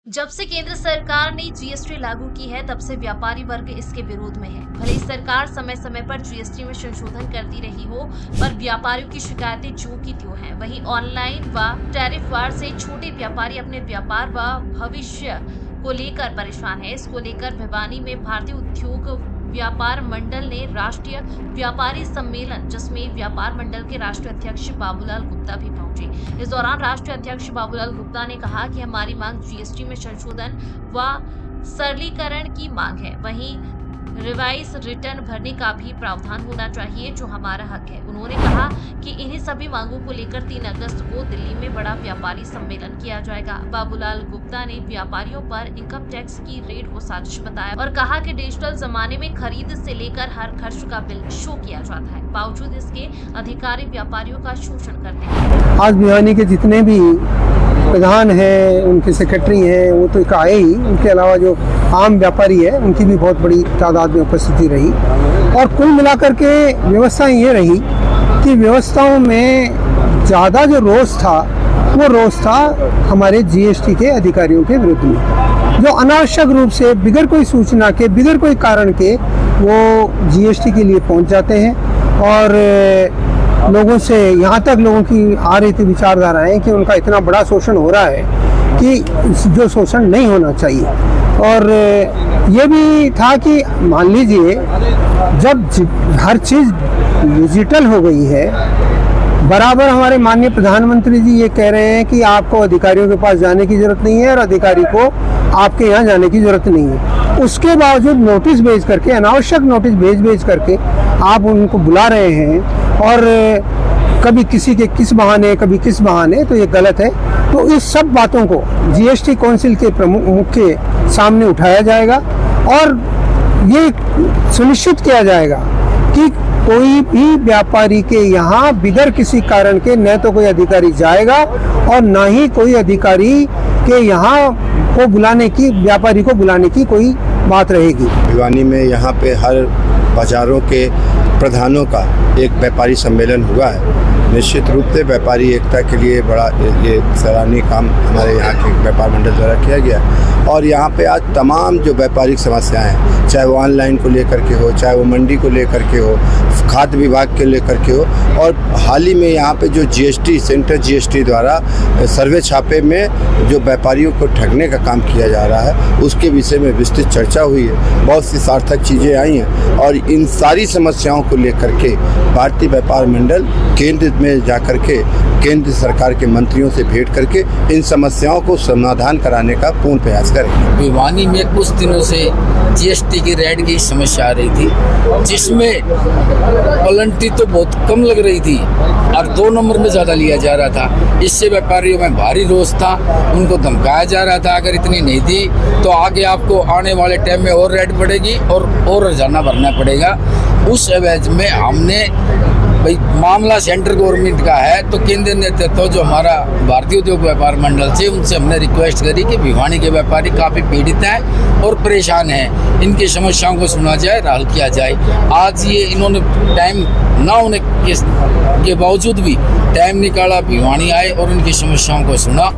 जब से केंद्र सरकार ने जीएसटी लागू की है तब से व्यापारी वर्ग इसके विरोध में है। भले ही सरकार समय समय पर जीएसटी में संशोधन करती रही हो, पर व्यापारियों की शिकायतें जो की त्यों हैं। वहीं ऑनलाइन व टैरिफ वार से छोटे व्यापारी अपने व्यापार व भविष्य को लेकर परेशान है। इसको लेकर भिवानी में भारतीय उद्योग व्यापार मंडल ने राष्ट्रीय व्यापारी सम्मेलन, जिसमें व्यापार मंडल के राष्ट्रीय अध्यक्ष बाबूलाल गुप्ता भी पहुंचे। इस दौरान राष्ट्रीय अध्यक्ष बाबूलाल गुप्ता ने कहा कि हमारी मांग जीएसटी में संशोधन व सरलीकरण की मांग है। वहीं रिवाइज रिटर्न भरने का भी प्रावधान होना चाहिए, जो हमारा हक है। उन्होंने कहा कि इन्हीं सभी मांगों को लेकर 3 अगस्त को दिल्ली में बड़ा व्यापारी सम्मेलन किया जाएगा। बाबूलाल गुप्ता ने व्यापारियों पर इनकम टैक्स की रेड को साजिश बताया और कहा कि डिजिटल जमाने में खरीद से लेकर हर खर्च का बिल शो किया जाता है, बावजूद इसके अधिकारी व्यापारियों का शोषण करते हैं। आज भिवानी के जितने भी प्रधान हैं, उनके सेक्रेटरी हैं, वो तो आए ही। उनके अलावा जो आम व्यापारी है, उनकी भी बहुत बड़ी तादाद में उपस्थिति रही। और कुल मिलाकर के व्यवस्था ये रही कि व्यवस्थाओं में ज़्यादा जो रोष था, वो रोष था हमारे जीएसटी के अधिकारियों के विरुद्ध में, जो अनावश्यक रूप से बिगर कोई सूचना के, बिगर कोई कारण के वो जीएसटी के लिए पहुंच जाते हैं। और लोगों से यहाँ तक लोगों की आ रही थी विचारधाराएं कि उनका इतना बड़ा शोषण हो रहा है कि जो शोषण नहीं होना चाहिए। और ये भी था कि मान लीजिए जब हर चीज़ डिजिटल हो गई है, बराबर हमारे माननीय प्रधानमंत्री जी ये कह रहे हैं कि आपको अधिकारियों के पास जाने की ज़रूरत नहीं है और अधिकारी को आपके यहाँ जाने की ज़रूरत नहीं है। उसके बावजूद नोटिस भेज करके, अनावश्यक नोटिस भेज करके आप उनको बुला रहे हैं, और कभी किसी के किस बहाने, कभी किस बहाने, तो ये गलत है। तो इस सब बातों को जीएसटी काउंसिल के प्रमुख के सामने उठाया जाएगा और ये सुनिश्चित किया जाएगा कि कोई भी व्यापारी के यहाँ बिगर किसी कारण के न तो कोई अधिकारी जाएगा और न ही कोई अधिकारी के यहाँ को बुलाने की, व्यापारी को बुलाने की कोई बात रहेगी। भिवानी में यहाँ पे हर बाजारों के प्रधानों का एक व्यापारी सम्मेलन हुआ है। निश्चित रूप से व्यापारी एकता के लिए बड़ा ये सराहनीय काम हमारे यहाँ के व्यापार मंडल द्वारा किया गया। और यहाँ पे आज तमाम जो व्यापारिक समस्याएं हैं, चाहे वो ऑनलाइन को लेकर के हो, चाहे वो मंडी को लेकर के हो, खाद्य विभाग के लेकर के हो, और हाल ही में यहाँ पे जो जीएसटी, सेंट्रल जीएसटी द्वारा सर्वे छापे में जो व्यापारियों को ठगने का काम किया जा रहा है, उसके विषय में विस्तृत चर्चा हुई है। बहुत सी सार्थक चीज़ें आई हैं और इन सारी समस्याओं को लेकर के भारतीय व्यापार मंडल केंद्र में जाकर के केंद्र सरकार के मंत्रियों से भेंट करके इन समस्याओं को समाधान कराने का पूर्ण प्रयास करें। भिवानी में कुछ दिनों से जीएसटी की रेड की समस्या आ रही थी, जिसमें पलंटी तो बहुत कम लग रही थी और 2 नंबर में ज़्यादा लिया जा रहा था। इससे व्यापारियों में भारी रोष था, उनको धमकाया जा रहा था अगर इतनी नहीं दी तो आगे आपको आने वाले टाइम में और रेड पड़ेगी और रोजाना भरना पड़ेगा। उस एवज में हमने भाई मामला सेंट्रल गवर्नमेंट का है, तो केंद्र नेतृत्व जो हमारा भारतीय उद्योग व्यापार मंडल से, उनसे हमने रिक्वेस्ट करी कि भिवानी के व्यापारी काफ़ी पीड़ित हैं और परेशान हैं, इनकी समस्याओं को सुना जाए, हल किया जाए। आज ये इन्होंने टाइम ना होने के बावजूद भी टाइम निकाला, भिवानी आए और इनकी समस्याओं को सुना।